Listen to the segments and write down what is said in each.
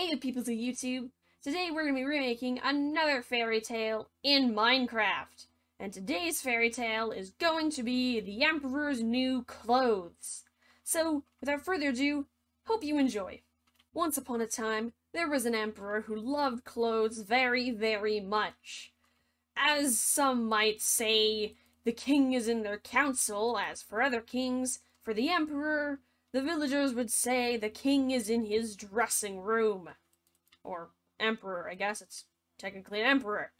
Hey peoples of YouTube, today we're going to be remaking another fairy tale in Minecraft. And today's fairy tale is going to be the Emperor's New Clothes. So, without further ado, hope you enjoy. Once upon a time, there was an emperor who loved clothes very, very much. As some might say, the king is in their council, as for other kings, for the emperor, the villagers would say the king is in his dressing room. Or emperor, I guess it's technically an emperor.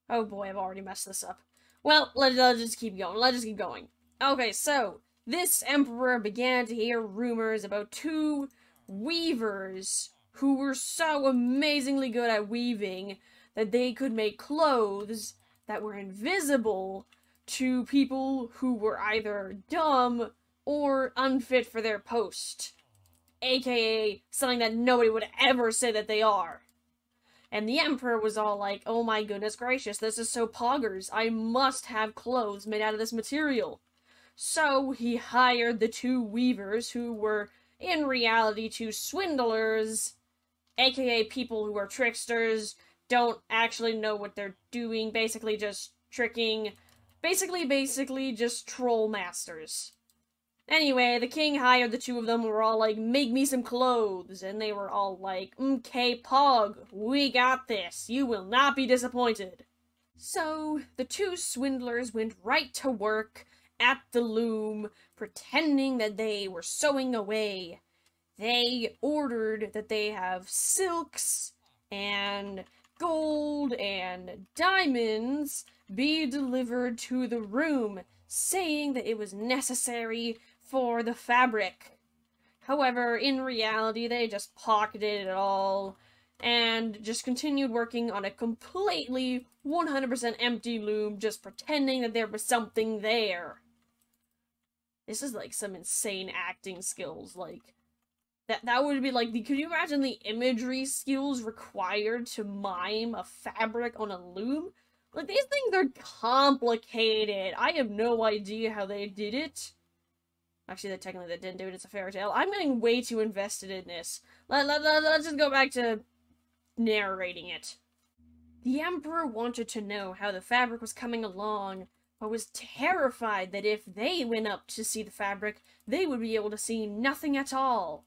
Oh boy, I've already messed this up. Well, let's just keep going. Okay, so, this emperor began to hear rumors about two weavers who were so amazingly good at weaving that they could make clothes that were invisible to people who were either dumb or unfit for their post. AKA something that nobody would ever say that they are. And the emperor was all like, oh my goodness gracious, this is so poggers, I must have clothes made out of this material. So he hired the two weavers who were in reality two swindlers, aka people who are tricksters, don't actually know what they're doing, basically just tricking, basically just troll masters. Anyway, the king hired the two of them and were all like, make me some clothes. And they were all like, okay, Pog, we got this. You will not be disappointed. So, the two swindlers went right to work at the loom, pretending that they were sewing away. They ordered that they have silks and gold and diamonds be delivered to the room, saying that it was necessary for the fabric. However, in reality, they just pocketed it all and just continued working on a completely 100% empty loom, just pretending that there was something there. This is like some insane acting skills, like, that would be like, could you imagine the imagery skills required to mime a fabric on a loom? Like, these things are complicated. I have no idea how they did it. Actually, they didn't do it, it's a fairy tale. I'm getting way too invested in this. Let's just go back to narrating it. The emperor wanted to know how the fabric was coming along, but was terrified that if they went up to see the fabric, they would be able to see nothing at all.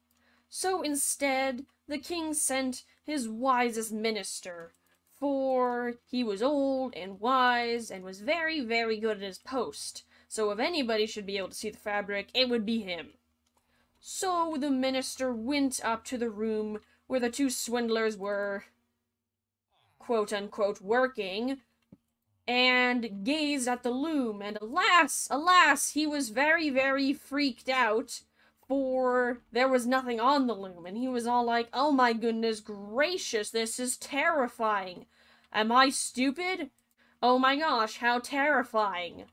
So instead, the king sent his wisest minister, for he was old and wise and was very, very good at his post. So if anybody should be able to see the fabric, it would be him. So the minister went up to the room where the two swindlers were, quote-unquote, working, and gazed at the loom, and alas, he was very, very freaked out, for there was nothing on the loom, and he was all like, oh my goodness gracious, this is terrifying. Am I stupid? Oh my gosh, how terrifying.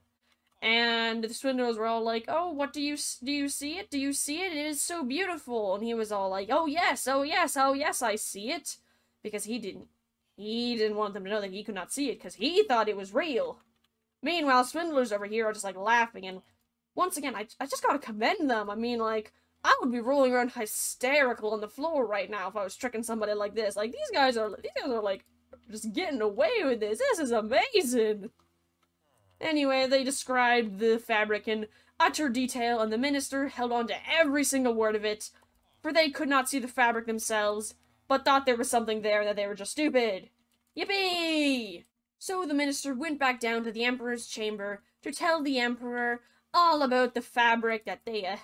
And the swindlers were all like, oh, what do you see it? Do you see it? It is so beautiful. And he was all like, oh yes, I see it. Because he didn't want them to know that he could not see it, because he thought it was real. Meanwhile, swindlers over here are just like laughing, and once again, I just gotta commend them. I mean, like, I would be rolling around hysterical on the floor right now if I was tricking somebody like this. Like, these guys are like, just getting away with this. This is amazing. Anyway, they described the fabric in utter detail, and the minister held on to every single word of it, for they could not see the fabric themselves, but thought there was something there, that they were just stupid. Yippee! So the minister went back down to the emperor's chamber to tell the emperor all about the fabric that they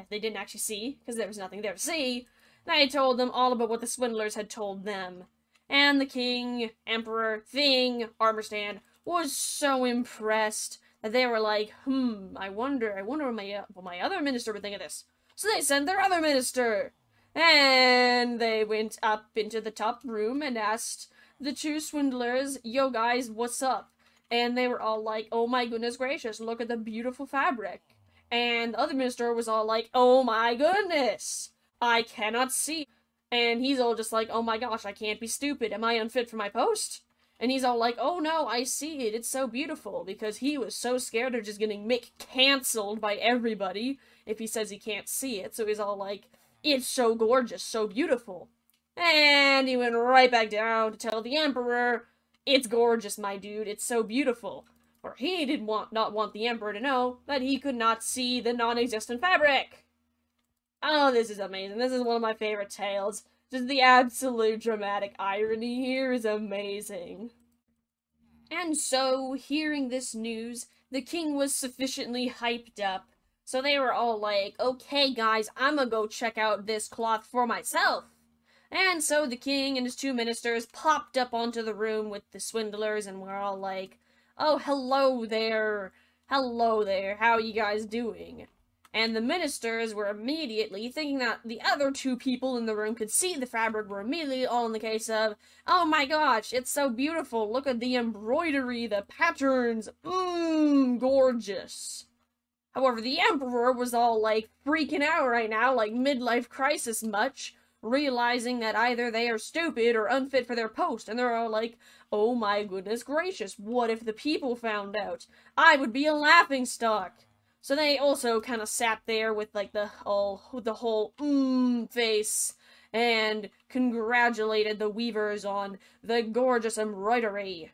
didn't actually see, because there was nothing there to see. They told them all about what the swindlers had told them. And the king, emperor, thing, armor stand, was so impressed that they were like, I wonder what my other minister would think of this. So they sent their other minister. And they went up into the top room and asked the two swindlers, yo guys, what's up? And they were all like, oh my goodness gracious, look at the beautiful fabric. And the other minister was all like, oh my goodness, I cannot see. And he's all just like, oh my gosh, I can't be stupid. Am I unfit for my post? And he's all like, oh no, I see it. It's so beautiful. Because he was so scared of just getting cancelled by everybody if he says he can't see it. So he's all like, it's so gorgeous, so beautiful. And he went right back down to tell the Emperor, "It's gorgeous, my dude, it's so beautiful." For he did not want the Emperor to know that he could not see the non-existent fabric. Oh, this is amazing. This is one of my favorite tales. Just the absolute dramatic irony here is amazing. And so, hearing this news, the king was sufficiently hyped up. So they were all like, "Okay guys, I'm gonna go check out this cloth for myself." And so the king and his two ministers popped up onto the room with the swindlers and were all like, "Oh, hello there, how are you guys doing?" And the ministers were immediately thinking that the other two people in the room could see the fabric, were immediately all in the case of, "Oh my gosh, it's so beautiful, look at the embroidery, the patterns, gorgeous." However, the Emperor was all like freaking out right now, like midlife crisis much, realizing that either they are stupid or unfit for their post, and they're all like, "Oh my goodness gracious, what if the people found out? I would be a laughingstock." So they also kind of sat there with like the whole face and congratulated the weavers on the gorgeous embroidery.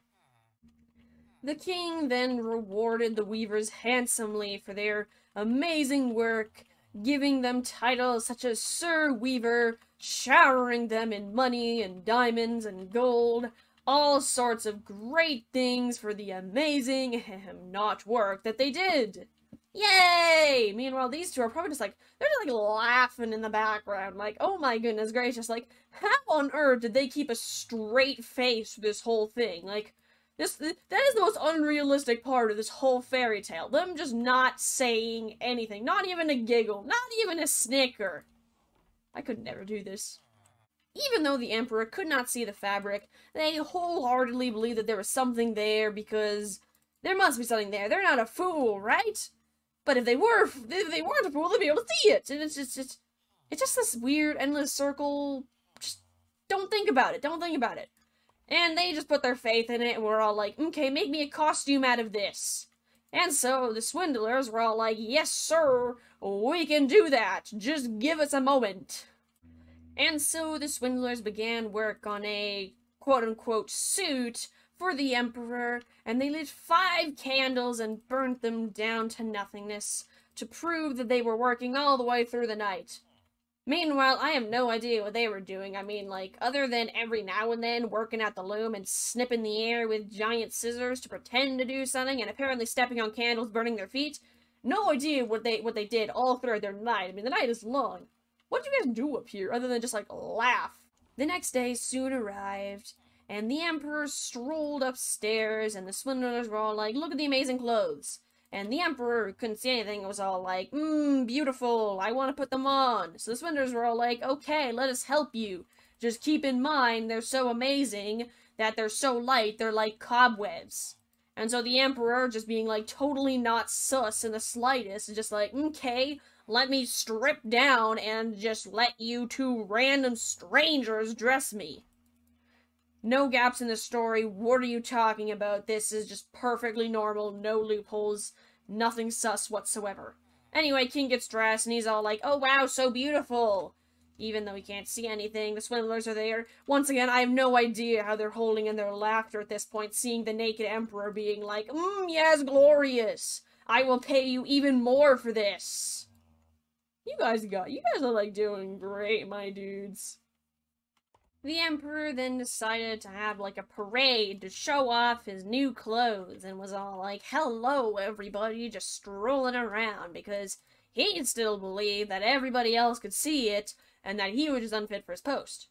The king then rewarded the weavers handsomely for their amazing work, giving them titles such as Sir Weaver, showering them in money and diamonds and gold, all sorts of great things for the amazing not work that they did. Yay! Meanwhile, these two are probably just like, they're just like laughing in the background, like, oh my goodness gracious, like, how on earth did they keep a straight face through this whole thing? Like, that is the most unrealistic part of this whole fairy tale. Them just not saying anything, not even a giggle, not even a snicker. I could never do this. Even though the Emperor could not see the fabric, they wholeheartedly believed that there was something there because there must be something there. They're not a fool, right? But if they weren't a fool, they'd be able to see it. And it's just this weird, endless circle. Just don't think about it. Don't think about it. And they just put their faith in it, and we're all like, "Okay, make me a costume out of this." And so the swindlers were all like, "Yes, sir, we can do that. Just give us a moment." And so the swindlers began work on a quote-unquote suit for the Emperor, and they lit 5 candles and burnt them down to nothingness to prove that they were working all the way through the night. Meanwhile, I have no idea what they were doing. I mean, like, other than every now and then working at the loom and snipping the air with giant scissors to pretend to do something and apparently stepping on candles, burning their feet. No idea what they did all throughout their night. I mean, the night is long. What did you guys do up here other than just, like, laugh? The next day soon arrived, and the Emperor strolled upstairs, and the swindlers were all like, "Look at the amazing clothes." And the Emperor, who couldn't see anything, was all like, "Beautiful, I want to put them on." So the swindlers were all like, "Okay, let us help you. Just keep in mind, they're so amazing that they're so light, they're like cobwebs." And so the Emperor, just being like totally not sus in the slightest, is just like, "Okay, let me strip down and just let you two random strangers dress me. No gaps in the story. What are you talking about? This is just perfectly normal, no loopholes, nothing sus whatsoever." Anyway, King gets dressed, and he's all like, "Oh wow, so beautiful." Even though he can't see anything, the swindlers are there. Once again, I have no idea how they're holding in their laughter at this point, seeing the naked Emperor being like, "Yes, glorious. I will pay you even more for this." You guys are like doing great, my dudes. The Emperor then decided to have like a parade to show off his new clothes and was all like, "Hello everybody," just strolling around because he still believed that everybody else could see it and that he was just unfit for his post.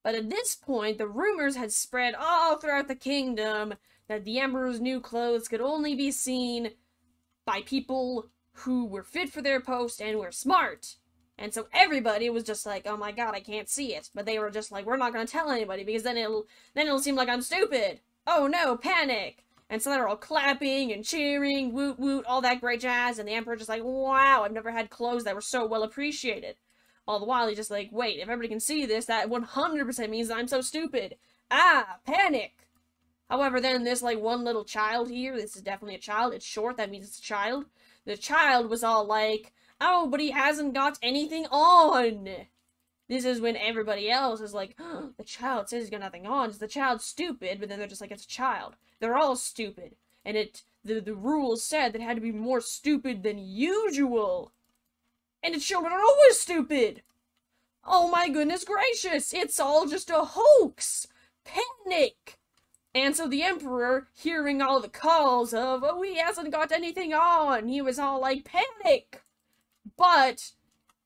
But at this point, the rumors had spread all throughout the kingdom that the Emperor's new clothes could only be seen by people who were fit for their post and were smart. And so everybody was just like, "Oh my god, I can't see it." But they were just like, "We're not gonna tell anybody because then it'll seem like I'm stupid. Oh no, panic." And so they're all clapping and cheering, woot woot, all that great jazz, and the Emperor just like, "Wow, I've never had clothes that were so well appreciated." All the while he's just like, "Wait, if everybody can see this, that 100% means that I'm so stupid. Ah, panic." However, then this like one little child here, this is definitely a child, it's short, that means it's a child. The child was all like, "Oh, but he hasn't got anything on." This is when everybody else is like, oh, the child says he's got nothing on. Is the child stupid? But then they're just like, it's a child. They're all stupid. And the rules said that it had to be more stupid than usual. And the children are always stupid. Oh my goodness gracious, it's all just a hoax. Panic. And so the Emperor, hearing all the calls of, oh, he hasn't got anything on, he was all like, panic. But,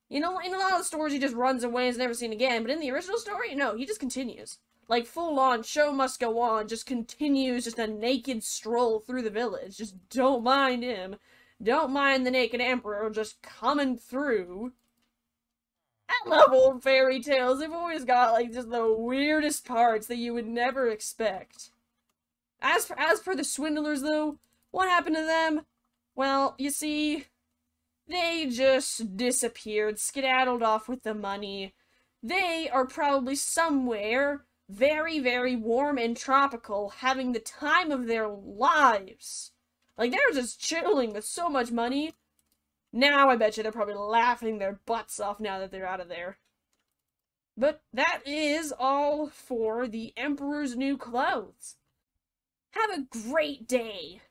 you know, in a lot of stories he just runs away and is never seen again. But in the original story, no, he just continues. Like, full on, show must go on, just continues, just a naked stroll through the village. Just don't mind him. Don't mind the naked Emperor just coming through. I love old fairy tales. They've always got, like, just the weirdest parts that you would never expect. As for the swindlers, though, what happened to them? Well, you see, they just disappeared, skedaddled off with the money. They are probably somewhere very, very warm and tropical, having the time of their lives. Like, they're just chilling with so much money. Now I bet you they're probably laughing their butts off now that they're out of there. But that is all for the Emperor's New Clothes. Have a great day.